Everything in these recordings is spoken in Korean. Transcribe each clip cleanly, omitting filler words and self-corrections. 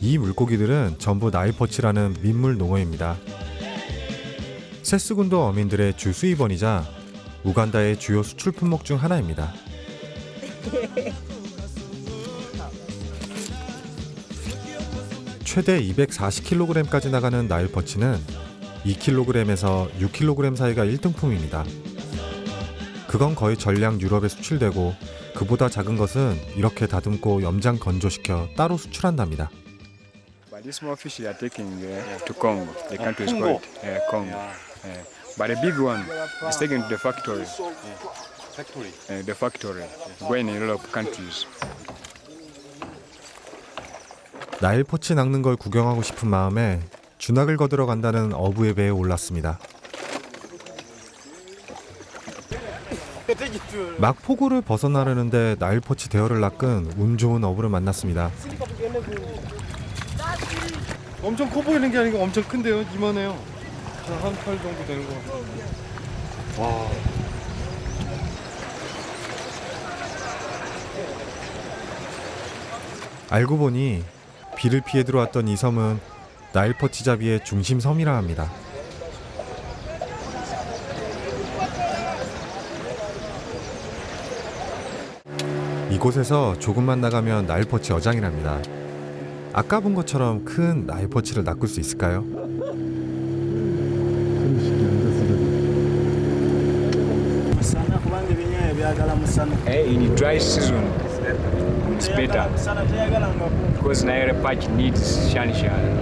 이 물고기들은 전부 나일퍼치라는 민물 농어입니다. 세스군도 어민들의 주 수입원이자 우간다의 주요 수출 품목 중 하나입니다. 최대 240kg까지 나가는 나일퍼치는 2kg에서 6kg 사이가 1등품입니다. 그건 거의 전량 유럽에 수출되고 그보다 작은 것은 이렇게 다듬고 염장 건조시켜 따로 수출한답니다. But this small fish they are taking to Congo. The country is called Congo. But the big one is taken to the factory. The factory. Going in a lot of countries. 나일퍼치 낚는 걸 구경하고 싶은 마음에 주낙을 거들어 간다는 어부의 배에 올랐습니다. 막 포구를 벗어나려는데 나일퍼치 대여를 낚은 운 좋은 어부를 만났습니다. 엄청 커 보이는 게 아니고 엄청 큰데요? 이만해요. 한 팔 정도 되는 것 같아요. 와. 알고 보니 비를 피해 들어왔던 이 섬은 나일퍼치 잡이의 중심 섬이라 합니다. 이곳에서 조금만 나가면 나일퍼치 어장이랍니다. 아까 본 것처럼 큰 나일퍼치를 낚을 수 있을까요? In dry season, it's better because Nile patch needs sunshine.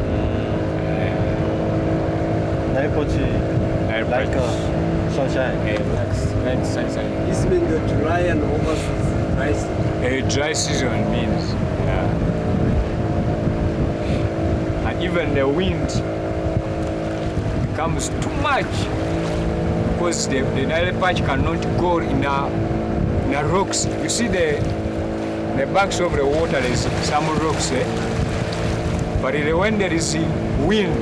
나일퍼치 like sunshine. Like sunshine. This means the dry and overseas rice. Dry season means, and even the wind becomes too much because the Nile patch cannot go in a rocks. You see the banks of the water, there is some rocks, but when there is wind,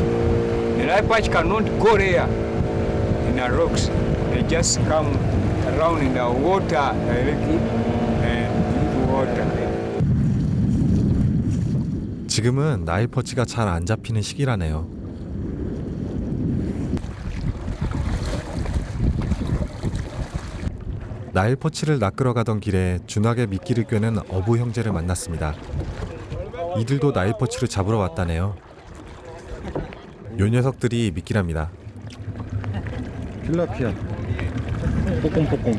the Nile patch cannot go there in the rocks. They just come around in the water directly and water. 지금은 나일퍼치가 잘 안 잡히는 시기라네요. 나일퍼치를 낚으러 가던 길에 주낙에 미끼를 꿰는 어부 형제를 만났습니다. 이들도 나일퍼치를 잡으러 왔다네요. 요 녀석들이 미끼랍니다. 필라피아. 뽀꼼뽀꼼.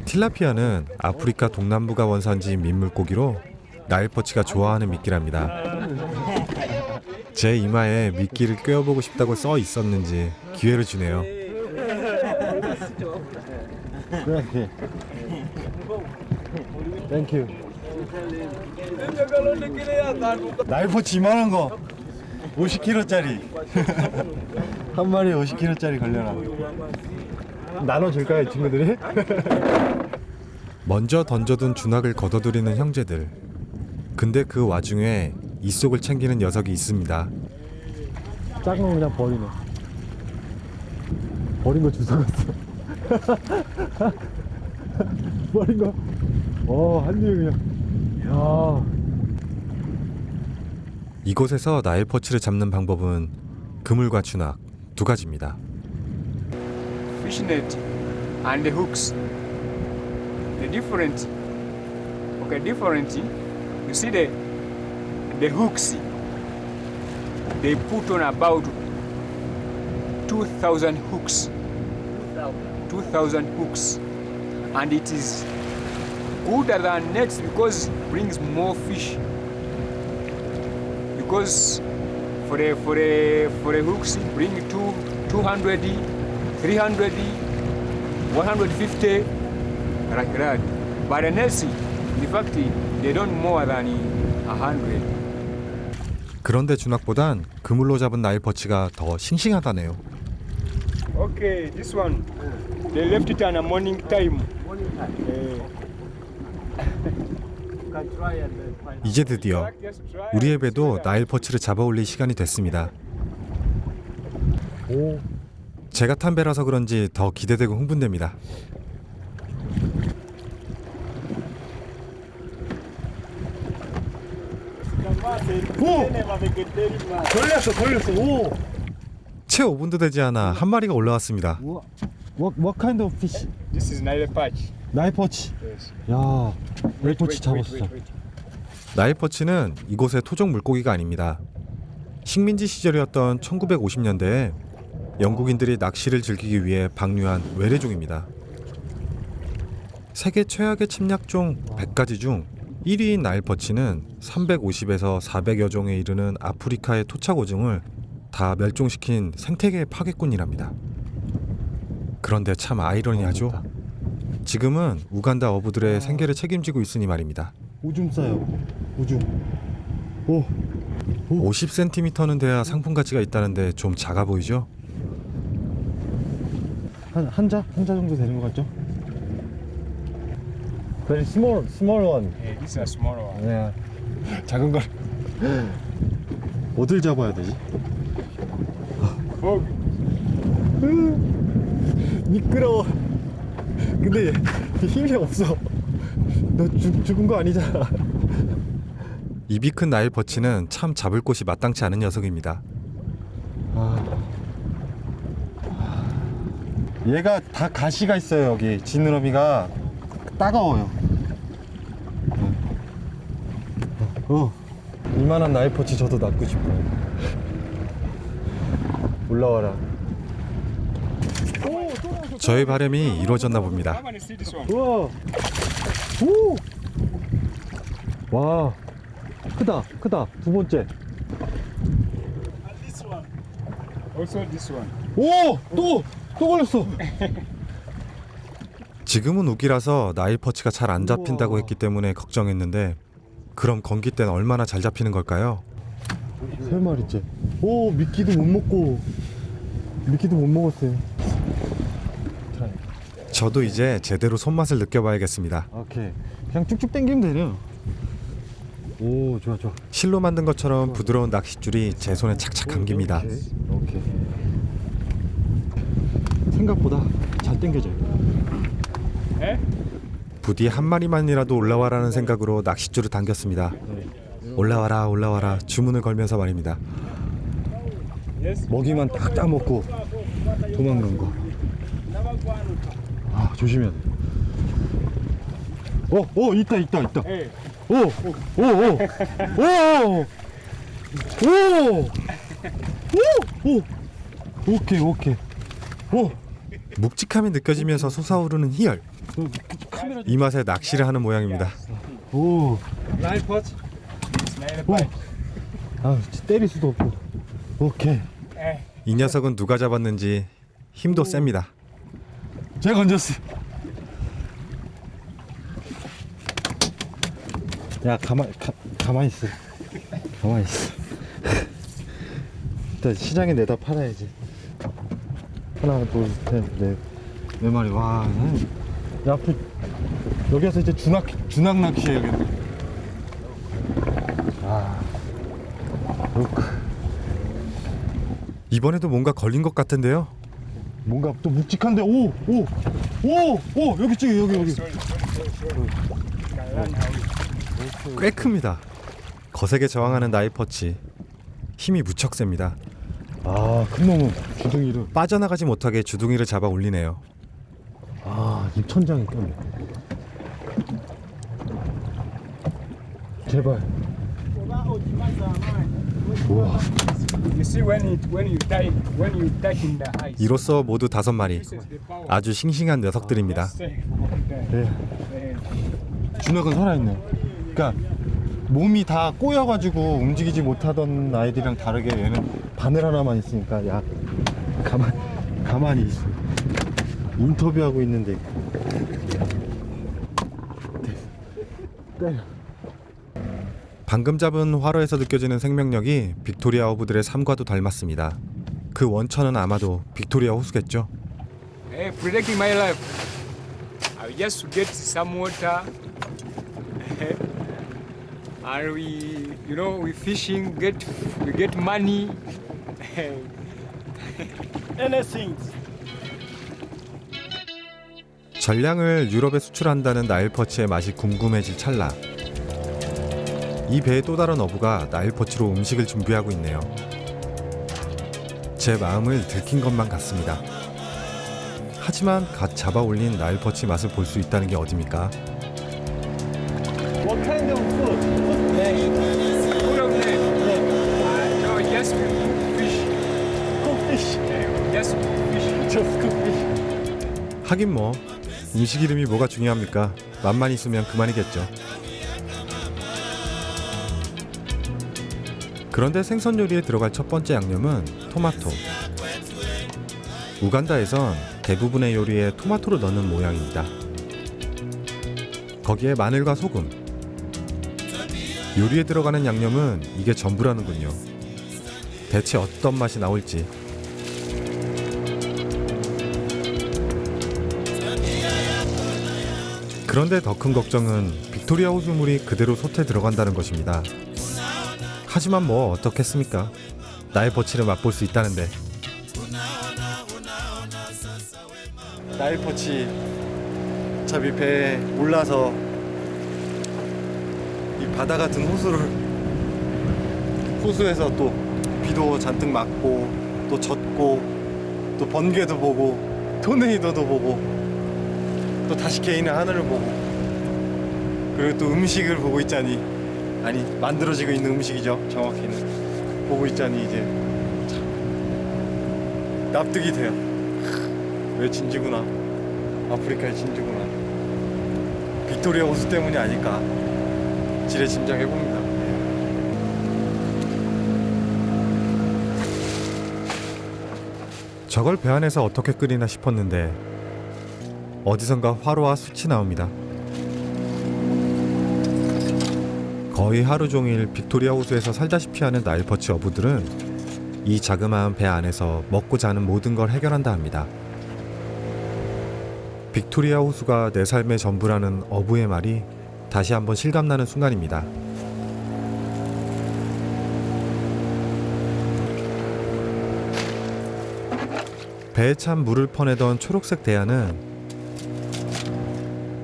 틸라피아는 아프리카 동남부가 원산지인 민물고기로 나일퍼치가 좋아하는 미끼랍니다. 제 이마에 미끼를 꿰어보고 싶다고 써 있었는지 기회를 주네요. 그래. 땡큐. 나일퍼치 이만한 거 50kg짜리. 한 마리에 50kg짜리 걸려라. 나눠줄까요, 이 친구들이? 먼저 던져둔 주낙을 걷어들이는 형제들. 근데 그 와중에 이속을 챙기는 녀석이 있습니다. 작은 거 그냥 버리네. 버린 거 주워갔어. 버린 거. 한 입에 그냥. 야. 이곳에서 나일퍼치를 잡는 방법은 그물과 주낙 두 가지입니다. Fishnet and the hooks. The different. You see the hooks. They put on about 2,000 hooks. 2,000 hooks, and it is gooder than nets because it brings more fish. Because for the hooks, bring 200, 300, 150, like that. But the nets, in fact, they don't more than 100. 그런데 주낙보단 그물로 잡은 나일퍼치가 더 싱싱하다네요. Okay, this one, they left it on a morning time. 이제 드디어 우리의 배도 나일퍼치를 잡아올릴 시간이 됐습니다. 제가 탄 배라서 그런지 더 기대되고 흥분됩니다. 걸렸어. 오. 채 5분도 되지 않아 한 마리가 올라왔습니다. What kind of fish? This is Nile perch. 나이퍼치. Yes. 야, 나이퍼치 잡았어. 나일퍼치는 이곳의 토종 물고기가 아닙니다. 식민지 시절이었던 1950년대에 영국인들이 낚시를 즐기기 위해 방류한 외래종입니다. 세계 최악의 침략종 100가지 중 1위인 나일퍼치는 350에서 400여 종에 이르는 아프리카의 토착어종을 다 멸종시킨 생태계의 파괴꾼이랍니다. 그런데 참 아이러니하죠. 지금은 우간다 어부들의 생계를 책임지고 있으니 말입니다. 오줌 싸요. 오줌. 오. 50cm는 돼야 상품 가치가 있다는데 좀 작아 보이죠? 한자 정도 되는 것 같죠? Very small one. Yeah, this is a small one. 네. 작은 걸. 어딜 잡아야 되지? 미끄러워. 근데 힘이 없어. 너 죽은 거 아니잖아. 입이 큰 나일퍼치는 참 잡을 곳이 마땅치 않은 녀석입니다. 얘가 다 가시가 있어요. 여기 지느러미가 따가워요. 이만한 나이퍼치 저도 낳고 싶어요. 올라와라. 저의 바람이 이루어졌나 봅니다. Come and see this one. 우와. 오. 와. 크다. 두 번째. Also this one. 오! 또 걸렸어. 지금은 우기라서 나일퍼치가 잘 안 잡힌다고 했기 때문에 걱정했는데 그럼 건기 때는 얼마나 잘 잡히는 걸까요? 세 마리째. 오, 미끼도 못 먹었어요. 저도 이제 제대로 손맛을 느껴봐야겠습니다. 오케이. 그냥 쭉쭉 당기면 되네요. 오, 좋아. 실로 만든 것처럼 부드러운 낚싯줄이 제 손에 착착 감깁니다. 오케이. 생각보다 잘 당겨져요. Eh? 부디 한 마리만이라도 올라와라는 생각으로 낚싯줄을 당겼습니다. 올라와라 주문을 걸면서 말입니다. Yes. 먹이만 딱 따먹고 도망간 거. 아, 조심해야 돼. 있다. Hey. 오케이. 묵직함이 느껴지면서 솟아오르는 희열. 이 맛에 낚시를 하는 모양입니다. 오. Nile perch. It's Nile 오. perch. 아, 때릴 수도 없고. 오케이. Eh. 이 녀석은 누가 잡았는지 힘도 셉니다. 제가 건졌어. 야, 가만히 있어. 일단 시장에 내다 팔아야지. 하나, 둘, 셋, 넷 마리. 와, 야, 앞으로 여기 와서 이제 준악 낚시 해야겠네. 이번에도 뭔가 걸린 것 같은데요. 뭔가 또 묵직한데. 오, 여기 찍어, 여기. 꽤 큽니다. 거세게 저항하는 나이퍼치. 힘이 무척 셉니다. 아, 큰 놈은 주둥이를. 빠져나가지 못하게 주둥이를 잡아 올리네요. 아, 입천장이 꼈네. 제발. 우와. You see when you tighten the eyes. 이로써 모두 5마리. This is the power. 아주 싱싱한 녀석들입니다. Say, 네. 준혁은 살아있네. 그러니까 몸이 다 꼬여가지고 움직이지 못하던 아이들이랑 다르게 얘는 바늘 하나만 있으니까 야 가만히 있어. 인터뷰하고 있는데. 때려. 방금 잡은 화로에서 느껴지는 생명력이 빅토리아 어부들의 삶과도 닮았습니다. 그 원천은 아마도 빅토리아 호수겠죠. hey, protecting my life. I just get some water. And we fishing, we get money. Anything. 전량을 유럽에 수출한다는 나일퍼치의 맛이 궁금해질 찰나 이 배의 또 다른 어부가 나일퍼치로 음식을 준비하고 있네요. 제 마음을 들킨 것만 같습니다. 하지만 갓 잡아 올린 나일퍼치 맛을 볼 수 있다는 게 어딥니까? What kind of food? Full of them. So just fish. Cook fish. Just fish. Just cook fish. 하긴 뭐 음식 이름이 뭐가 중요합니까? 맛만 있으면 그만이겠죠. 그런데 생선 요리에 들어갈 첫 번째 양념은 토마토. 우간다에선 대부분의 요리에 토마토를 넣는 모양입니다. 거기에 마늘과 소금. 요리에 들어가는 양념은 이게 전부라는군요. 대체 어떤 맛이 나올지. 그런데 더 큰 걱정은 빅토리아 호수물이 그대로 솥에 들어간다는 것입니다. 하지만 뭐 어떻겠습니까? 나일퍼치를 맛볼 수 있다는데. 나일퍼치 어차피 배에 올라서 이 바다 같은 호수에서 또 비도 잔뜩 맞고 또 젖고 또 번개도 보고 토네이도도 보고 또 다시 개인의 하늘을 보고 그리고 또 음식을 보고 있자니 아니 만들어지고 있는 음식이죠 정확히는 보고 있자니 이제 참 납득이 돼요. 왜 진지구나 아프리카의 진지구나 빅토리아 호수 때문이 아닐까 지레 짐작해봅니다. 저걸 배 안에서 어떻게 끓이나 싶었는데 어디선가 화로와 숯이 나옵니다. 거의 하루 종일 빅토리아 호수에서 살다시피 하는 나일퍼치 어부들은 이 자그마한 배 안에서 먹고 자는 모든 걸 해결한다 합니다. 빅토리아 호수가 내 삶의 전부라는 어부의 말이 다시 한번 실감나는 순간입니다. 배에 찬 물을 퍼내던 초록색 대야는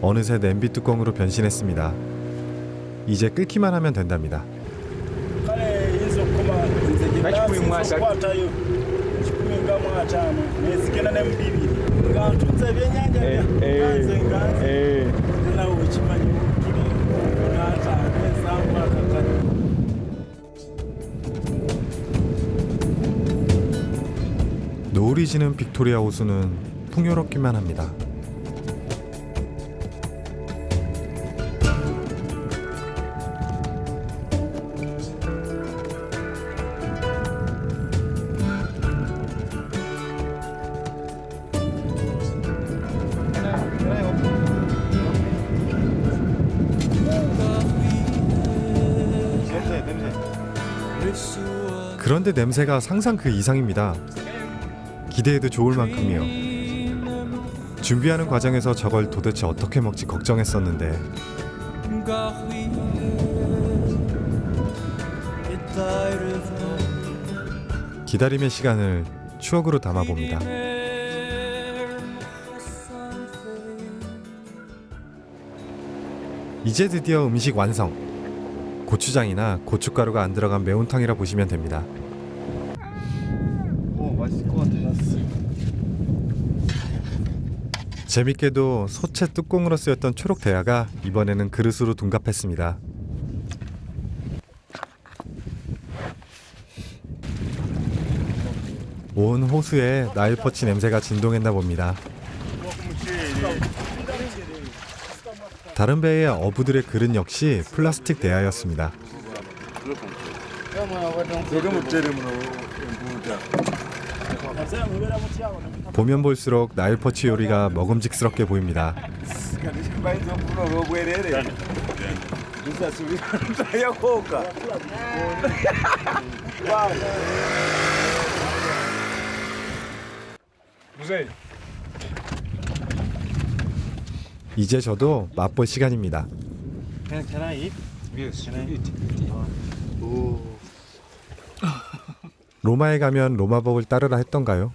어느새 냄비 뚜껑으로 변신했습니다. 이제 끓기만 하면 된답니다. 노을이 지는 빅토리아 호수는 풍요롭기만 합니다. 그런데 냄새가 상상 그 이상입니다. 기대해도 좋을 만큼이요. 준비하는 과정에서 저걸 도대체 어떻게 먹지 걱정했었는데 기다림의 시간을 추억으로 담아봅니다. 이제 드디어 음식 완성. 고추장이나 고춧가루가 안 들어간 매운탕이라 보시면 됩니다. 오 맛있을 것 같아. 재밌게도 소채 뚜껑으로 쓰였던 초록 대야가 이번에는 그릇으로 둔갑했습니다. 온 호수에 나일퍼치 냄새가 진동했나 봅니다. 다른 배의 어부들의 그릇 역시 플라스틱 대야였습니다. 보면 볼수록 나일퍼치 요리가 먹음직스럽게 보입니다. 이제 저도 맛볼 시간입니다. Can I eat? Yes, Can I eat. 오. 로마에 가면 로마법을 따르라 했던가요?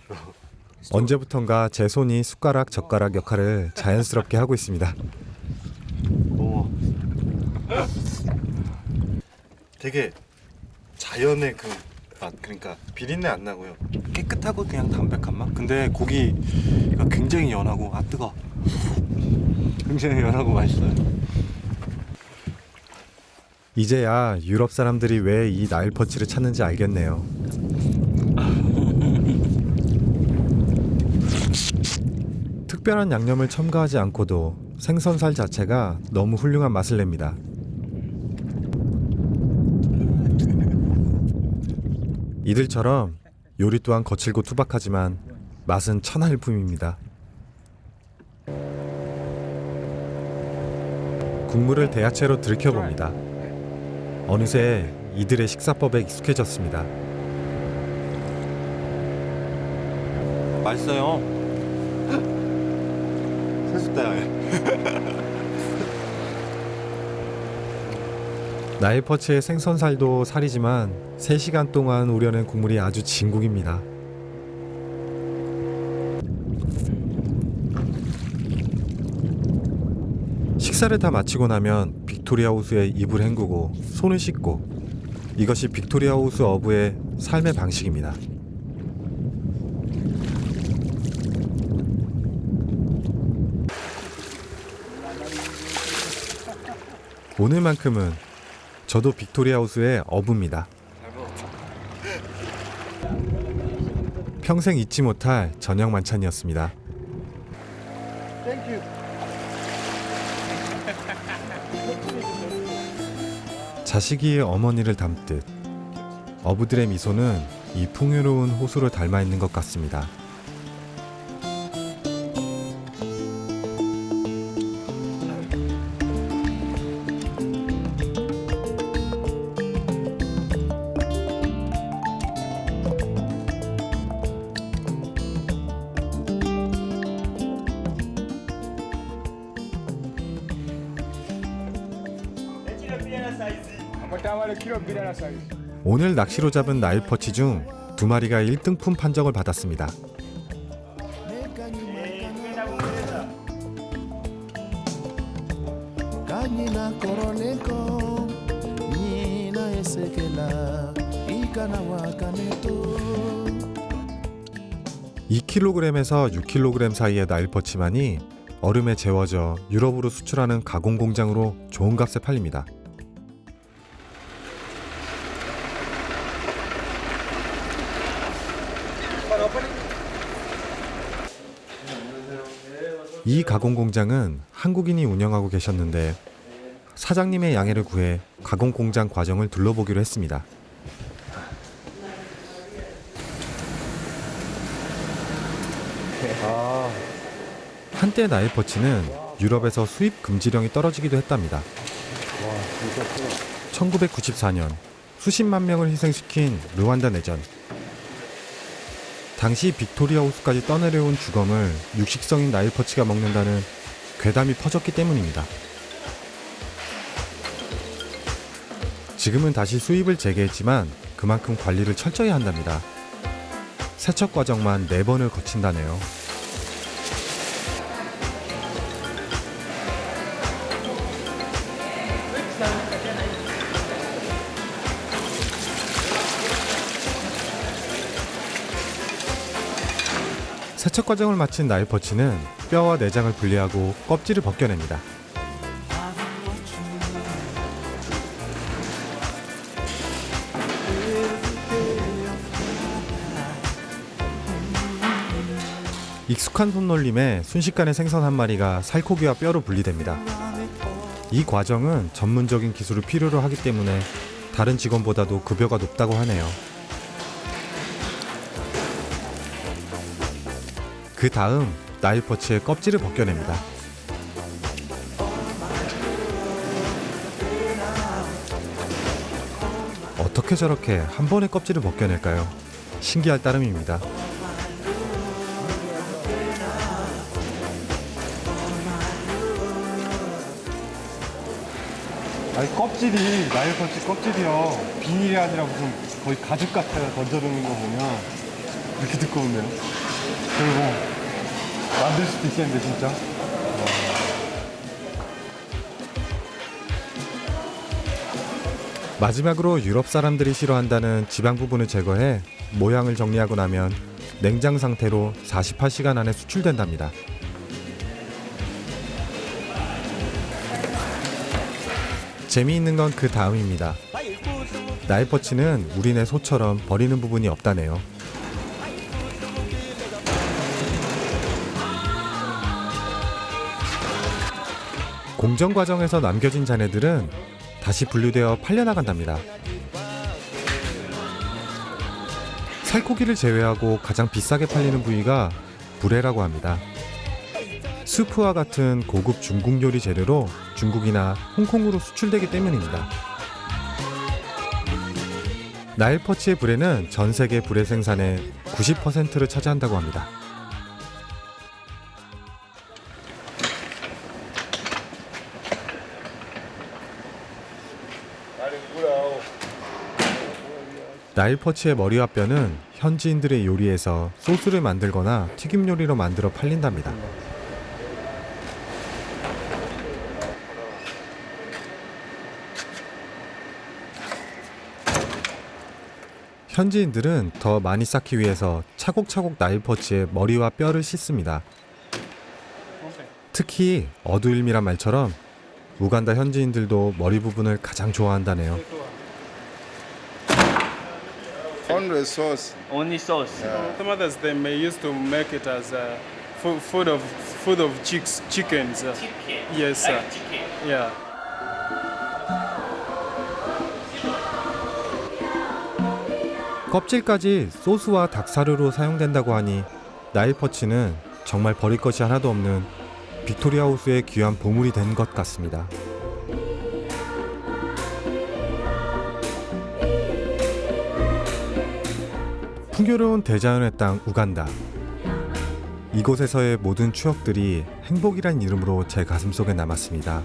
언제부턴가 제 손이 숟가락, 젓가락 역할을 자연스럽게 하고 있습니다. 오. 되게 자연의 그 맛, 그러니까 비린내 안 나고요. 깨끗하고 그냥 담백한 맛. 근데 고기가 굉장히 연하고 뜨거. 굉장히 연하고 맛있어요. 이제야 유럽 사람들이 왜 이 나일 퍼치를 찾는지 알겠네요. 특별한 양념을 첨가하지 않고도 생선살 자체가 너무 훌륭한 맛을 냅니다. 이들처럼 요리 또한 거칠고 투박하지만 맛은 천하일품입니다. 국물을 대야채로 들이켜봅니다. 어느새 이들의 식사법에 익숙해졌습니다. 맛있어요. 세숫대야. 나일 퍼치의 생선살도 살이지만 3시간 동안 우려낸 국물이 아주 진국입니다. 식사를 다 마치고 나면 빅토리아 호수에 입을 헹구고 손을 씻고, 이것이 빅토리아 호수 어부의 삶의 방식입니다. 오늘만큼은 저도 빅토리아 호수의 어부입니다. 평생 잊지 못할 저녁 만찬이었습니다. 자식이 어머니를 닮듯 어부들의 미소는 이 풍요로운 호수를 닮아 있는 것 같습니다. 오늘 낚시로 잡은 나일 퍼치 중 2마리가 1등품 판정을 받았습니다. (2kg에서 6kg) 사이의 나일 퍼치만이 얼음에 재워져 유럽으로 수출하는 가공 공장으로 좋은 값에 팔립니다. 이 가공 공장은 한국인이 운영하고 계셨는데 사장님의 양해를 구해 가공 공장 과정을 둘러보기로 했습니다. 한때 나일 퍼치는 유럽에서 수입 금지령이 떨어지기도 했답니다. 1994년 수십만 명을 희생시킨 르완다 내전. 당시 빅토리아 호수까지 떠내려온 주검을 육식성인 나일 퍼치가 먹는다는 괴담이 퍼졌기 때문입니다. 지금은 다시 수입을 재개했지만 그만큼 관리를 철저히 한답니다. 세척 과정만 4번을 거친다네요. 세척 과정을 마친 나일 퍼치는 뼈와 내장을 분리하고 껍질을 벗겨냅니다. 익숙한 손놀림에 순식간에 생선 한 마리가 살코기와 뼈로 분리됩니다. 이 과정은 전문적인 기술을 필요로 하기 때문에 다른 직원보다도 급여가 높다고 하네요. 그 다음 나일 퍼치의 껍질을 벗겨냅니다. 어떻게 저렇게 한 번에 껍질을 벗겨낼까요? 신기할 따름입니다. 아니 껍질이 나일 퍼치 껍질이요. 비닐이 아니라 무슨 거의 가죽 같아요. 던져놓는 거 보면 이렇게 두꺼운데요. 그리고 만들 수도 있겠는데 진짜. 마지막으로 유럽 사람들이 싫어한다는 지방 부분을 제거해 모양을 정리하고 나면 냉장 상태로 48시간 안에 수출된답니다. 재미있는 건 그 다음입니다. 나일퍼치는 우리네 소처럼 버리는 부분이 없다네요. 공정 과정에서 남겨진 잔해들은 다시 분류되어 팔려나간답니다. 살코기를 제외하고 가장 비싸게 팔리는 부위가 불회라고 합니다. 수프와 같은 고급 중국 요리 재료로 중국이나 홍콩으로 수출되기 때문입니다. 나일퍼치의 불회는 전 세계 불회 생산의 90%를 차지한다고 합니다. 나일퍼치의 머리와 뼈는 현지인들의 요리에서 소스를 만들거나 튀김 요리로 만들어 팔린답니다. 현지인들은 더 많이 쌓기 위해서 차곡차곡 나일퍼치의 머리와 뼈를 씻습니다. 특히 어두일미란 말처럼 우간다 현지인들도 머리 부분을 가장 좋아한다네요. Only sauce. Only sauce. Some others they may used to make it as food of chickens. Yes, sir. Yeah. 껍질까지 소스와 닭사료로 사용된다고 하니 나일퍼치는 정말 버릴 것이 하나도 없는 빅토리아 호수의 귀한 보물이 된 것 같습니다. 풍요로운 대자연의 땅 우간다. 이곳에서의 모든 추억들이 행복이란 이름으로 제 가슴속에 남았습니다.